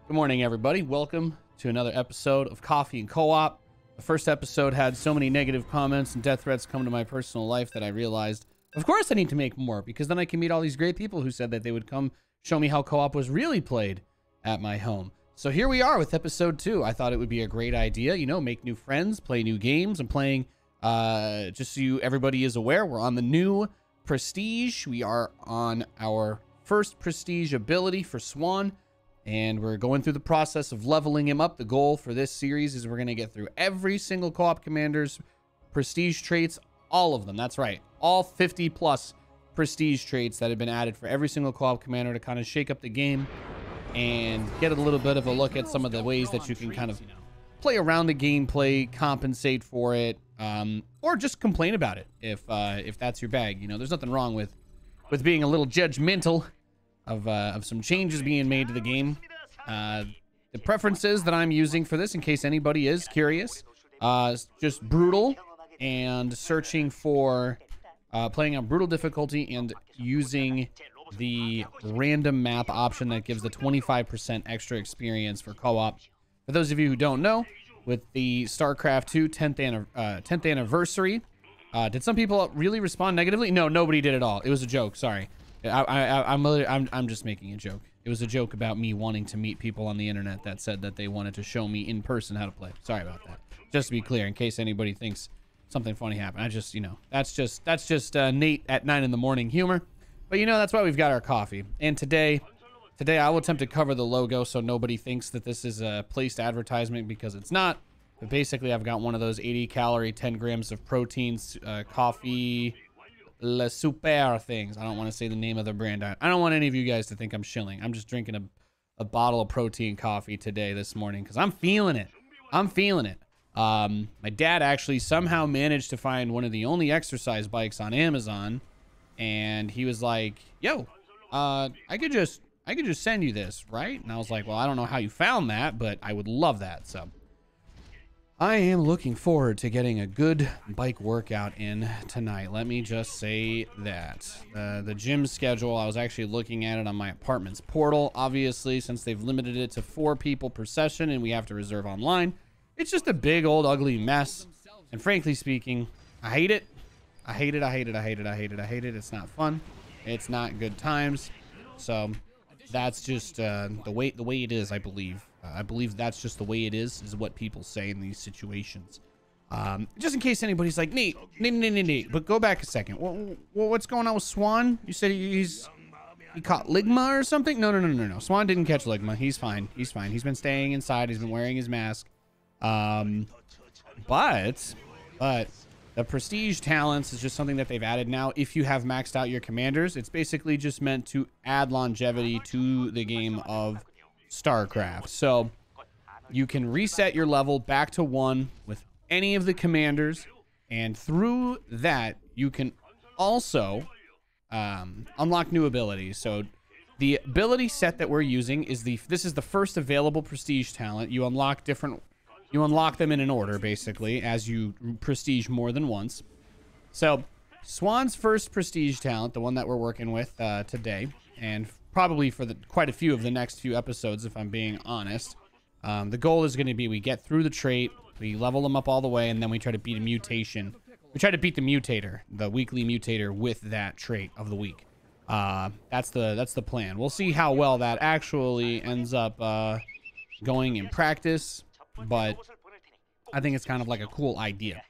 Good morning, everybody. Welcome to another episode of Coffee and Co-op. The first episode had so many negative comments and death threats come to my personal life that I realized, of course I need to make more, because then I can meet all these great people who said that they would come show me how co-op was really played at my home. So here we are with episode 2. I thought it would be a great idea, you know, make new friends, play new games. I'm playing, just so everybody is aware, we're on the new Prestige. We are on our first Prestige ability for Swann. And we're going through the process of leveling him up. The goal for this series is we're going to get through every single co-op commander's prestige traits, all of them. That's right. All 50 plus prestige traits that have been added for every single co-op commander to kind of shake up the game and get a little bit of a look at some of the ways that you can kind of play around the gameplay, compensate for it, or just complain about it if that's your bag. You know, there's nothing wrong with being a little judgmental of some changes being made to the game. The preferences that I'm using for this, in case anybody is curious, just brutal and searching for playing on brutal difficulty and using the random map option that gives the 25% extra experience for co-op. For those of you who don't know, with the StarCraft 2 10th anniversary, did some people really respond negatively? No, nobody did at all. It was a joke. Sorry. I'm just making a joke. It was a joke about me wanting to meet people on the internet that said that they wanted to show me in person how to play. Sorry about that. Just to be clear, in case anybody thinks something funny happened. I just, you know, that's just Nate at 9 in the morning humor. But you know, that's why we've got our coffee. And today I will attempt to cover the logo so nobody thinks that this is a placed advertisement, because it's not. But basically, I've got one of those 80 calorie, 10 grams of proteins, coffee, Le Super things. I don't want to say the name of the brand. I don't want any of you guys to think I'm shilling. I'm just drinking a bottle of protein coffee this morning because I'm feeling it. My dad actually somehow managed to find one of the only exercise bikes on Amazon, and he was like, yo, I could just send you this, right? And I was like, well, I don't know how you found that, but I would love that. So I am looking forward to getting a good bike workout in tonight. Let me just say that. The gym schedule, I was actually looking at it on my apartment's portal. Obviously, since they've limited it to 4 people per session and we have to reserve online, it's just a big old ugly mess. And frankly speaking, I hate it. I hate it. It's not fun. It's not good times. So that's just the way it is, I believe. I believe that's just the way it is what people say in these situations. Just in case anybody's like, Nate, but go back a second. What's going on with Swann? You said he caught Ligma or something? No. Swann didn't catch Ligma. He's fine. He's been staying inside. He's been wearing his mask. But the prestige talents is just something that they've added now. If you have maxed out your commanders, it's basically just meant to add longevity to the game of StarCraft. So you can reset your level back to 1 with any of the commanders, and through that you can also unlock new abilities. So the ability set that we're using is this is the first available prestige talent. You unlock them in an order, basically, as you prestige more than once. So Swann's first prestige talent, the one that we're working with today, and probably for quite a few of the next few episodes, if I'm being honest. The goal is going to be we get through the trait, we level them up all the way, and then we try to beat a mutation. We try to beat the mutator, the weekly mutator, with that trait of the week. That's the plan. We'll see how well that actually ends up going in practice, but I think it's kind of like a cool idea.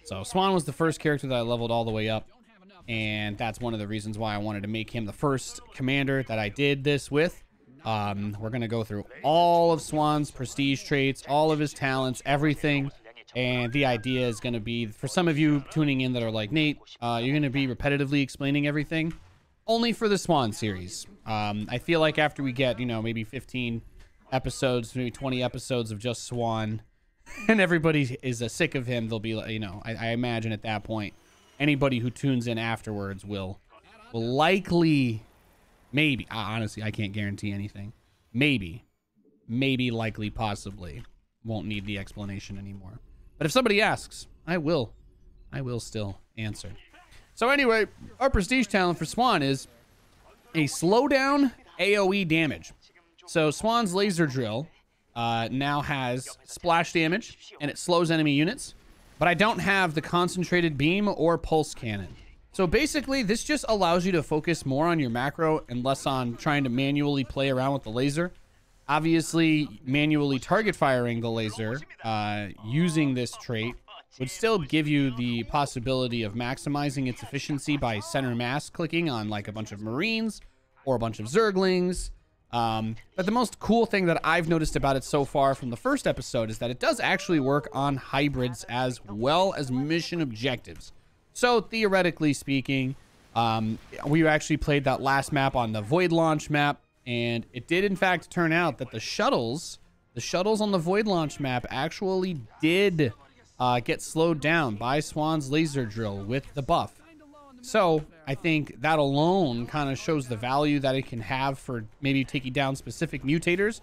So Swann was the first character that I leveled all the way up, and that's one of the reasons why I wanted to make him the first commander that I did this with. We're going to go through all of Swann's prestige traits, all of his talents, everything. And the idea is going to be, for some of you tuning in that are like, Nate, you're going to be repetitively explaining everything. Only for the Swann series. I feel like after we get, you know, maybe 15 episodes, maybe 20 episodes of just Swann, and everybody is sick of him, they'll be like, you know, I imagine at that point, anybody who tunes in afterwards will likely, maybe, honestly, I can't guarantee anything. Maybe, likely, possibly won't need the explanation anymore. But if somebody asks, I will still answer. So anyway, our prestige talent for Swann is a slowdown AoE damage. So Swann's laser drill now has splash damage, and it slows enemy units. But I don't have the concentrated beam or pulse cannon. So basically, this just allows you to focus more on your macro and less on trying to manually play around with the laser. Obviously, manually target firing the laser using this trait would still give you the possibility of maximizing its efficiency by center mass clicking on like a bunch of Marines or a bunch of Zerglings. But the most cool thing that I've noticed about it so far from the first episode is that it does actually work on hybrids as well as mission objectives. So theoretically speaking, we actually played that last map on the Void Launch map, and it did in fact turn out that the shuttles on the Void Launch map actually did get slowed down by Swann's laser drill with the buff. So I think that alone kind of shows the value that it can have for maybe taking down specific mutators.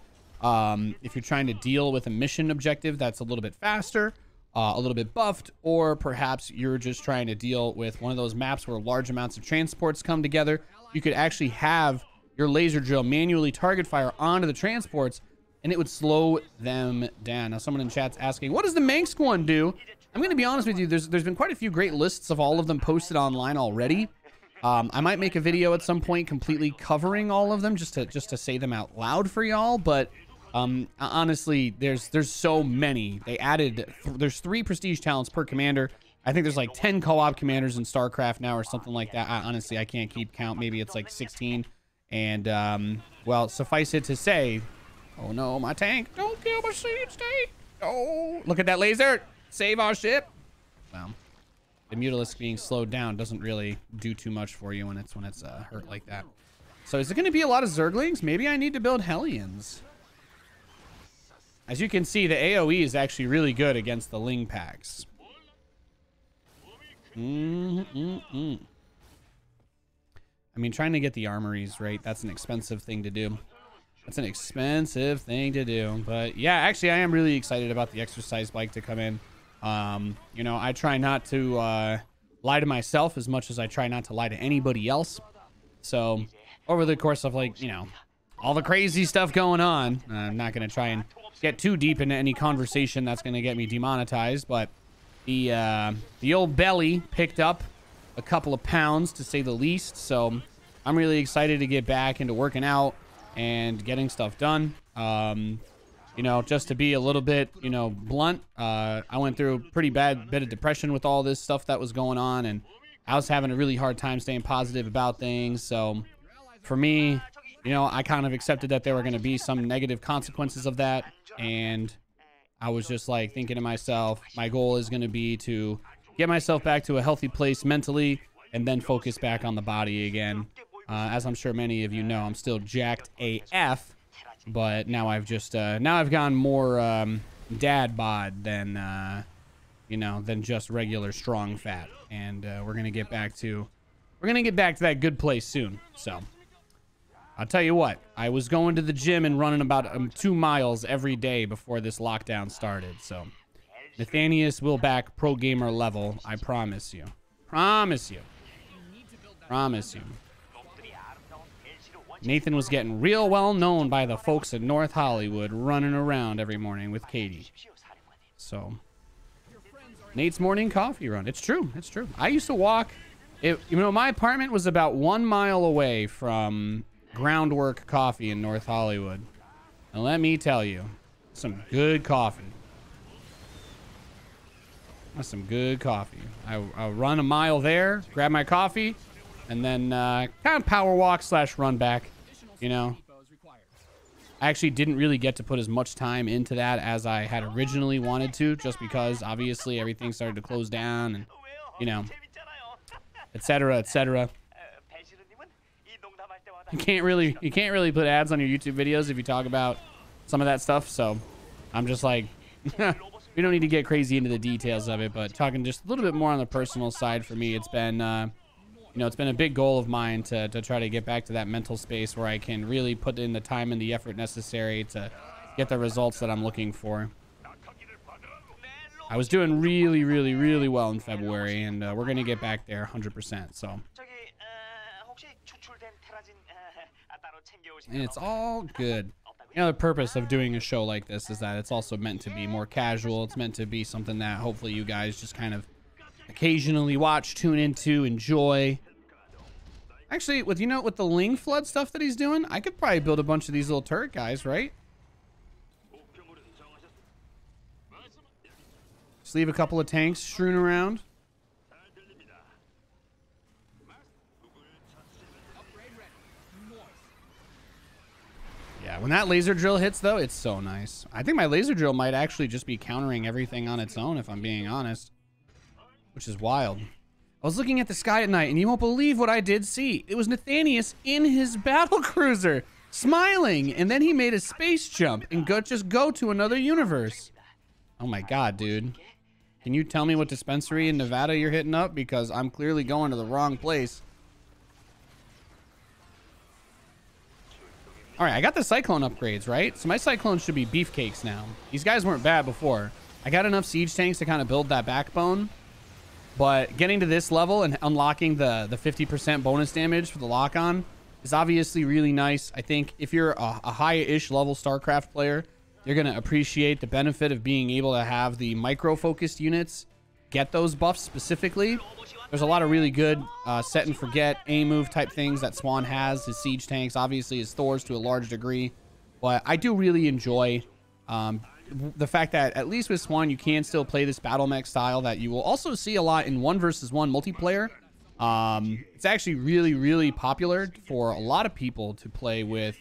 If you're trying to deal with a mission objective that's a little bit faster, a little bit buffed, or perhaps you're just trying to deal with one of those maps where large amounts of transports come together, you could actually have your laser drill manually target fire onto the transports, and it would slow them down. Now, someone in chat's asking, what does the Manx one do? I'm going to be honest with you. There's been quite a few great lists of all of them posted online already. I might make a video at some point completely covering all of them just to say them out loud for y'all. But honestly, there's so many. They added there's 3 prestige talents per commander. I think there's like 10 co-op commanders in StarCraft now or something like that. Honestly, I can't keep count. Maybe it's like 16. And well, suffice it to say, oh no, my tank! Don't kill my siege tank! Oh, look at that laser! Save our ship. Well, the Mutalisk being slowed down doesn't really do too much for you when it's hurt like that. So is it going to be a lot of Zerglings? Maybe I need to build Hellions. As you can see, the AoE is actually really good against the Ling packs. I mean, trying to get the armories, right? That's an expensive thing to do. That's an expensive thing to do. But yeah, actually, I am really excited about the exercise bike to come in. You know, I try not to lie to myself as much as I try not to lie to anybody else. So over the course of, like, you know, all the crazy stuff going on, I'm not going to try and get too deep into any conversation that's going to get me demonetized, but the old belly picked up a couple of pounds, to say the least. So I'm really excited to get back into working out and getting stuff done. You know, just to be a little bit, you know, blunt, I went through a pretty bad bit of depression with all this stuff that was going on, and I was having a really hard time staying positive about things. So for me, you know, I kind of accepted that there were going to be some negative consequences of that, and I was just like thinking to myself, my goal is going to be to get myself back to a healthy place mentally and then focus back on the body again. As I'm sure many of you know, I'm still jacked AF. But now I've just now I've gone more dad bod than you know, than just regular strong fat, and we're gonna get back to that good place soon. So I'll tell you what, I was going to the gym and running about 2 miles every day before this lockdown started. So Nathanias will back pro gamer level, I promise you. Promise you. Promise you. Nathan was getting real well known by the folks in North Hollywood, running around every morning with Katie. So, Nate's morning coffee run. It's true. It's true. I used to walk. You know, my apartment was about 1 mile away from Groundwork Coffee in North Hollywood. And let me tell you, some good coffee. That's some good coffee. I'll run a mile there, grab my coffee, and then kind of power walk / run back, you know. I actually didn't really get to put as much time into that as I had originally wanted to, just because obviously everything started to close down and, you know, etc., etc. You can't really put ads on your YouTube videos if you talk about some of that stuff. So I'm just like, we don't need to get crazy into the details of it, but talking just a little bit more on the personal side for me, it's been you know, it's been a big goal of mine to try to get back to that mental space where I can really put in the time and the effort necessary to get the results that I'm looking for. I was doing really, really, really well in February, and we're going to get back there 100%. So, and it's all good. You know, the purpose of doing a show like this is that it's also meant to be more casual. It's meant to be something that hopefully you guys just kind of occasionally watch, tune into, enjoy. Actually, with with the Ling Flood stuff that he's doing, I could probably build a bunch of these little turret guys, right? Just leave a couple of tanks strewn around. Yeah, when that laser drill hits, though, it's so nice. I think my laser drill might actually just be countering everything on its own, if I'm being honest. Which is wild. I was looking at the sky at night, and you won't believe what I did see. It was Nathanias in his battle cruiser, smiling, and then he made a space jump and just go to another universe. Oh my god, dude. Can you tell me what dispensary in Nevada you're hitting up? Because I'm clearly going to the wrong place. All right, I got the Cyclone upgrades, right? So my Cyclones should be beefcakes now. These guys weren't bad before. I got enough siege tanks to kind of build that backbone. But getting to this level and unlocking the 50% bonus damage for the lock-on is obviously really nice. I think if you're a high-ish level StarCraft player, you're going to appreciate the benefit of being able to have the micro-focused units get those buffs specifically. There's a lot of really good set and forget aim move type things that Swann has. His siege tanks, obviously his Thors to a large degree. But I do really enjoy the fact that at least with Swann, you can still play this battle mech style that you will also see a lot in 1 versus 1 multiplayer. It's actually really, really popular for a lot of people to play with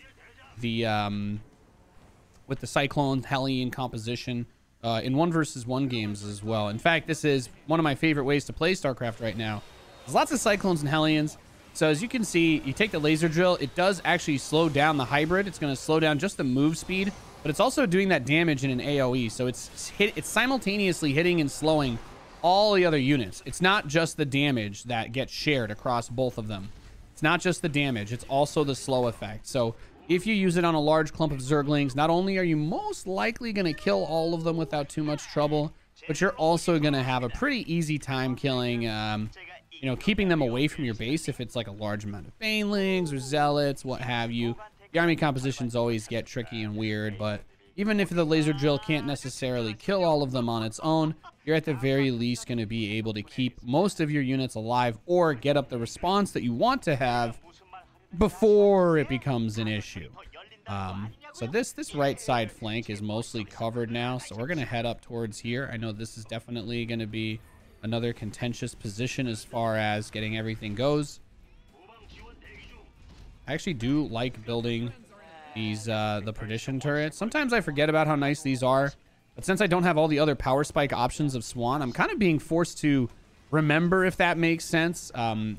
the Cyclone Hellion composition in 1 versus 1 games as well. In fact, this is one of my favorite ways to play StarCraft right now. There's lots of Cyclones and Hellions. So as you can see, you take the laser drill, it does actually slow down the hybrid. It's going to slow down just the move speed, but it's also doing that damage in an AoE. So it's simultaneously hitting and slowing all the other units. It's not just the damage that gets shared across both of them. It's not just the damage, it's also the slow effect. So if you use it on a large clump of Zerglings, not only are you most likely going to kill all of them without too much trouble, but you're also going to have a pretty easy time killing, you know, keeping them away from your base if it's like a large amount of Banelings or Zealots, what have you. The army compositions always get tricky and weird, but even if the laser drill can't necessarily kill all of them on its own, you're at the very least going to be able to keep most of your units alive or get up the response that you want to have before it becomes an issue. So this right side flank is mostly covered now, so we're going to head up towards here. I know this is definitely going to be another contentious position as far as getting everything goes. I actually do like building these the perdition turrets. Sometimes I forget about how nice these are, but since I don't have all the other power spike options of Swann, I'm kind of being forced to remember, if that makes sense,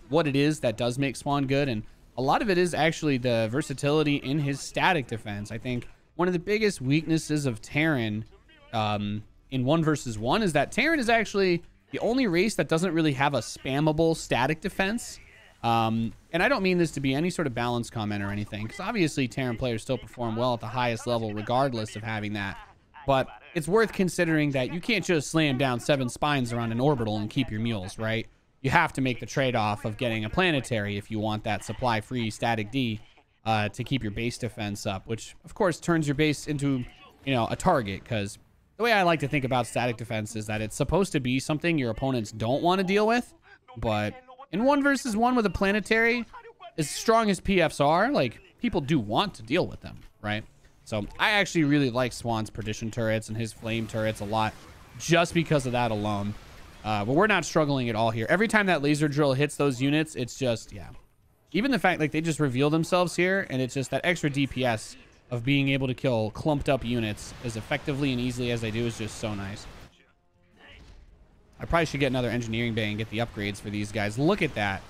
what it is that does make Swann good. And a lot of it is actually the versatility in his static defense. I think one of the biggest weaknesses of Terran in 1 versus 1 is that Terran is actually the only race that doesn't really have a spammable static defense. And I don't mean this to be any sort of balance comment or anything, because obviously Terran players still perform well at the highest level regardless of having that. But it's worth considering that you can't just slam down 7 spines around an orbital and keep your mules, right? You have to make the trade-off of getting a planetary if you want that supply-free static D to keep your base defense up, which of course turns your base into, you know, a target. Because the way I like to think about static defense is that it's supposed to be something your opponents don't want to deal with, but in 1 versus 1 with a planetary, as strong as PFs are, like, people do want to deal with them, right? So I actually really like Swann's perdition turrets and his flame turrets a lot, just because of that alone. But we're not struggling at all here. Every time that laser drill hits those units, it's just, yeah. Even the fact, like, they just reveal themselves here, and it's just that extra DPS of being able to kill clumped up units as effectively and easily as they do is just so nice. I probably should get another engineering bay and get the upgrades for these guys. Look at that.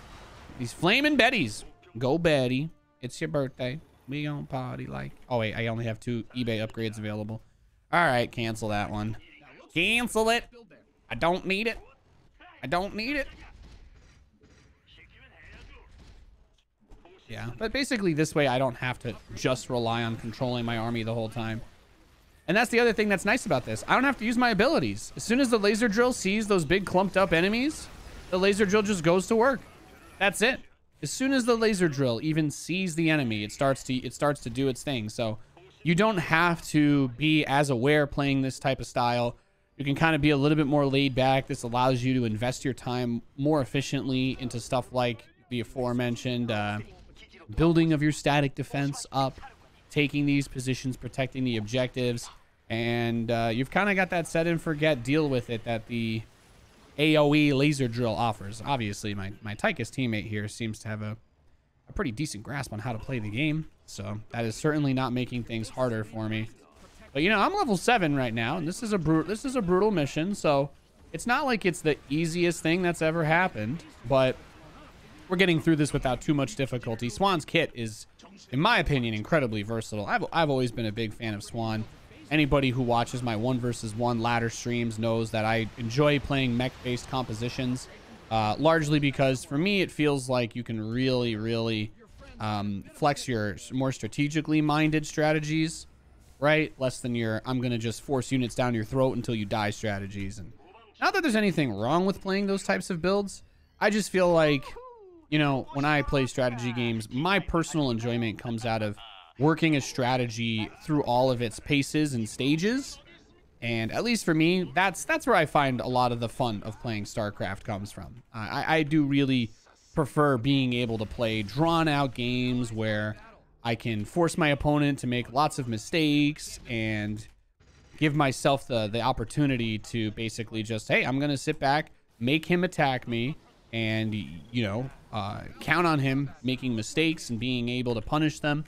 These flaming Bettys. Go Betty. It's your birthday. We gon' party like... Oh, wait. I only have 2 eBay upgrades available. All right. Cancel that one. Cancel it. I don't need it. I don't need it. Yeah. But basically this way I don't have to just rely on controlling my army the whole time. And that's the other thing that's nice about this. I don't have to use my abilities. As soon as the laser drill sees those big clumped up enemies, the laser drill just goes to work. That's it. As soon as the laser drill even sees the enemy, it starts to do its thing. So you don't have to be as aware playing this type of style. You can kind of be a little bit more laid back. This allows you to invest your time more efficiently into stuff like the aforementioned building of your static defense up, taking these positions, protecting the objectives, and you've kind of got that set and forget deal with it that the AoE laser drill offers. Obviously, my Tychus teammate here seems to have a pretty decent grasp on how to play the game, so that is certainly not making things harder for me. But, you know, I'm level 7 right now, and this is a brutal mission, so it's not like it's the easiest thing that's ever happened, but we're getting through this without too much difficulty. Swann's kit is, in my opinion, incredibly versatile. I've always been a big fan of Swann. Anybody who watches my 1 versus 1 ladder streams knows that I enjoy playing mech-based compositions, largely because, for me, it feels like you can really flex your more strategically minded strategies, right? Less than your I'm gonna just force units down your throat until you die strategies. And not that there's anything wrong with playing those types of builds. I just feel like, you know, when I play strategy games, my personal enjoyment comes out of working a strategy through all of its paces and stages. And at least for me, that's where I find a lot of the fun of playing StarCraft comes from. I do really prefer being able to play drawn out games where I can force my opponent to make lots of mistakes and give myself the opportunity to basically just, hey, I'm going to sit back, make him attack me, and, you know, count on him making mistakes and being able to punish them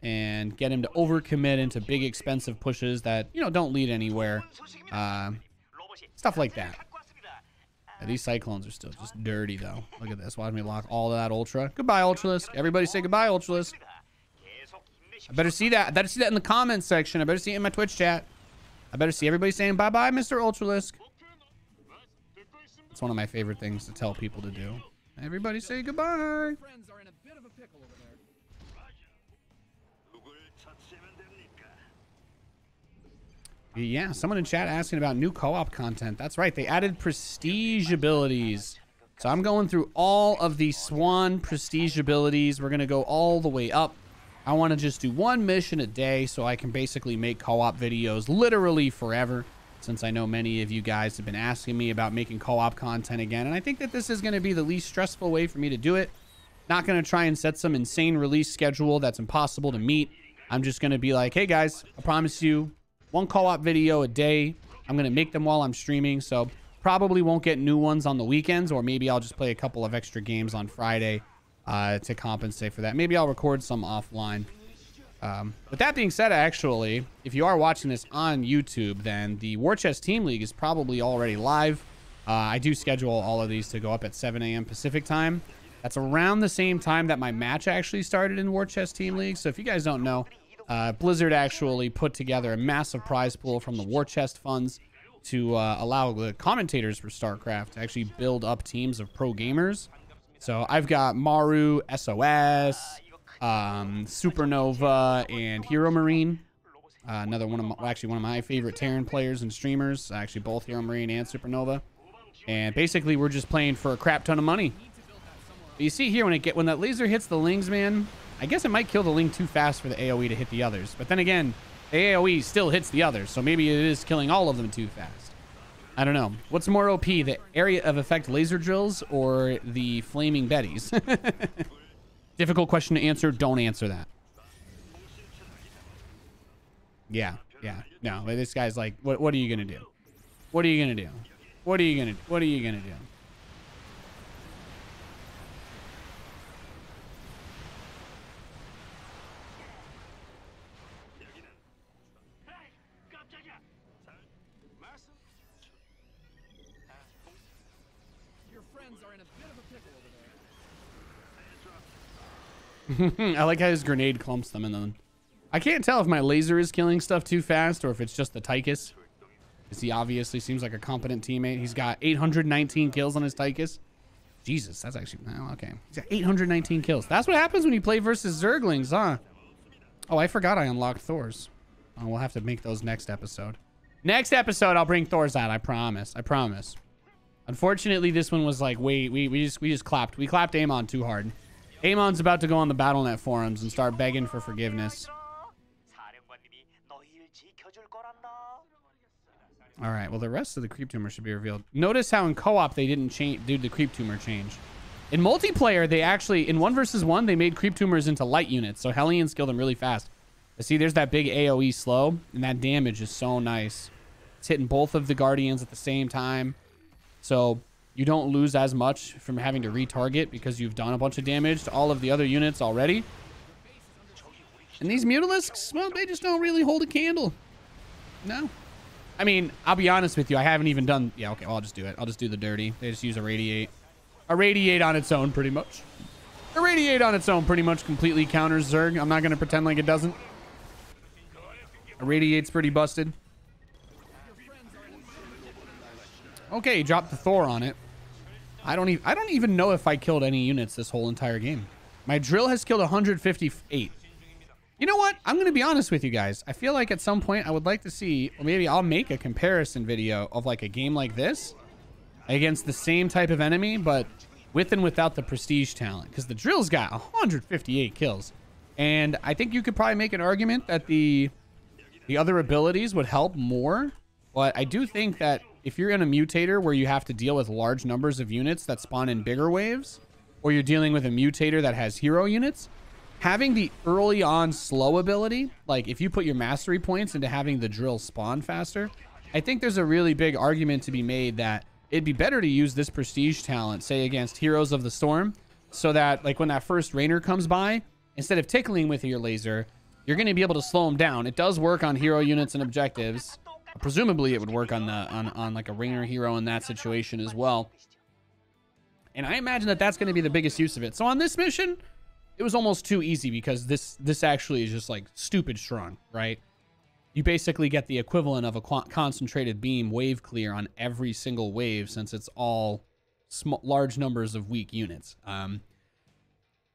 and get him to overcommit into big expensive pushes that, you know, don't lead anywhere. Stuff like that. Yeah, these Cyclones are still just dirty, though. Look at this. Watch me lock all of that Ultra. Goodbye, Ultralisk. Everybody say goodbye, Ultralisk. I better see that. I better see that in the comments section. I better see it in my Twitch chat. I better see everybody saying bye-bye, Mr. Ultralisk. It's one of my favorite things to tell people to do. Everybody say goodbye. Yeah, someone in chat asking about new co-op content. That's right. They added prestige abilities. So I'm going through all of the Swann prestige abilities. We're going to go all the way up. I want to just do 1 mission a day so I can basically make co-op videos literally forever, since I know many of you guys have been asking me about making co-op content again. And I think that this is going to be the least stressful way for me to do it. Not going to try and set some insane release schedule that's impossible to meet. I'm just going to be like, hey guys, I promise you 1 co-op video a day. I'm going to make them while I'm streaming, so probably won't get new ones on the weekends, or maybe I'll just play a couple of extra games on Friday to compensate for that. Maybe I'll record some offline. With that being said, actually, if you are watching this on YouTube, then the War Chest Team League is probably already live. I do schedule all of these to go up at 7 a.m. Pacific time. That's around the same time that my match actually started in War Chest Team League. So if you guys don't know, Blizzard actually put together a massive prize pool from the War Chest funds to allow the commentators for StarCraft to actually build up teams of pro gamers. So I've got Maru, SOS, Supernova, and Hero Marine. Another one of my favorite Terran players and streamers. Actually, both Hero Marine and Supernova. And basically, we're just playing for a crap ton of money. But you see here when that laser hits the Lings, man, I guess it might kill the Ling too fast for the AoE to hit the others. But then again, the AoE still hits the others, so maybe it is killing all of them too fast. I don't know. What's more OP, the area of effect laser drills or the flaming Bettys? Difficult question to answer. Don't answer that. Yeah. No, this guy's like, what are you gonna do? What are you gonna do? What are you gonna do? I like how his grenade clumps them, and then I can't tell if my laser is killing stuff too fast or if it's just the Tychus, because he obviously seems like a competent teammate. He's got 819 kills on his Tychus. Jesus, that's actually, well, okay. He's got 819 kills. That's what happens when you play versus Zerglings, huh? Oh, I forgot I unlocked Thor's. Oh, we'll have to make those next episode. Next episode, I'll bring Thor's out. I promise. I promise. Unfortunately, this one was like, wait, we just clapped. We clapped Amon too hard. Amon's about to go on the Battle.net forums and start begging for forgiveness. All right, well, the rest of the creep tumor should be revealed. Notice how in co-op they didn't do the creep tumor change. In multiplayer, they actually, in 1 versus 1, they made creep tumors into light units, so Hellions kill them really fast. But see, there's that big AoE slow, and that damage is so nice. It's hitting both of the Guardians at the same time, so you don't lose as much from having to retarget because you've done a bunch of damage to all of the other units already. And these Mutalisks, well, they just don't really hold a candle. No. I mean, I'll be honest with you. I haven't even done... Yeah, okay, well, I'll just do it. I'll just do the dirty. They just use a Radiate. A Radiate on its own, pretty much. A Radiate on its own pretty much completely counters Zerg. I'm not going to pretend like it doesn't. A Radiate's pretty busted. Okay, drop the Thor on it. I don't even know if I killed any units this whole entire game. My drill has killed 158. You know what? I'm going to be honest with you guys. I feel like at some point I would like to see, or maybe I'll make a comparison video of like a game like this against the same type of enemy, but with and without the prestige talent. Because the drill's got 158 kills. And I think you could probably make an argument that the other abilities would help more. But I do think that if you're in a mutator where you have to deal with large numbers of units that spawn in bigger waves, or you're dealing with a mutator that has hero units, having the early on slow ability, like if you put your mastery points into having the drill spawn faster, I think there's a really big argument to be made that it'd be better to use this prestige talent, say against Heroes of the Storm, so that like when that first Rainer comes by, instead of tickling with your laser, you're going to be able to slow them down. It does work on hero units and objectives. Presumably it would work on like a Rainer hero in that situation as well. And I imagine that that's going to be the biggest use of it. So on this mission, it was almost too easy because this actually is just like stupid strong, right? You basically get the equivalent of a concentrated beam wave clear on every single wave since it's all large numbers of weak units.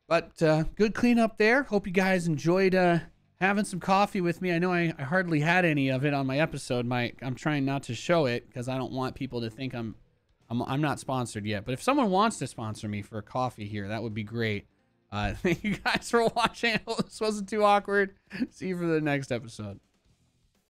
But good cleanup there. Hope you guys enjoyed having some coffee with me. I know I hardly had any of it on my episode. I'm trying not to show it because I don't want people to think I'm not sponsored yet. But if someone wants to sponsor me for a coffee here, that would be great. Thank you guys for watching. I hope this wasn't too awkward. See you for the next episode.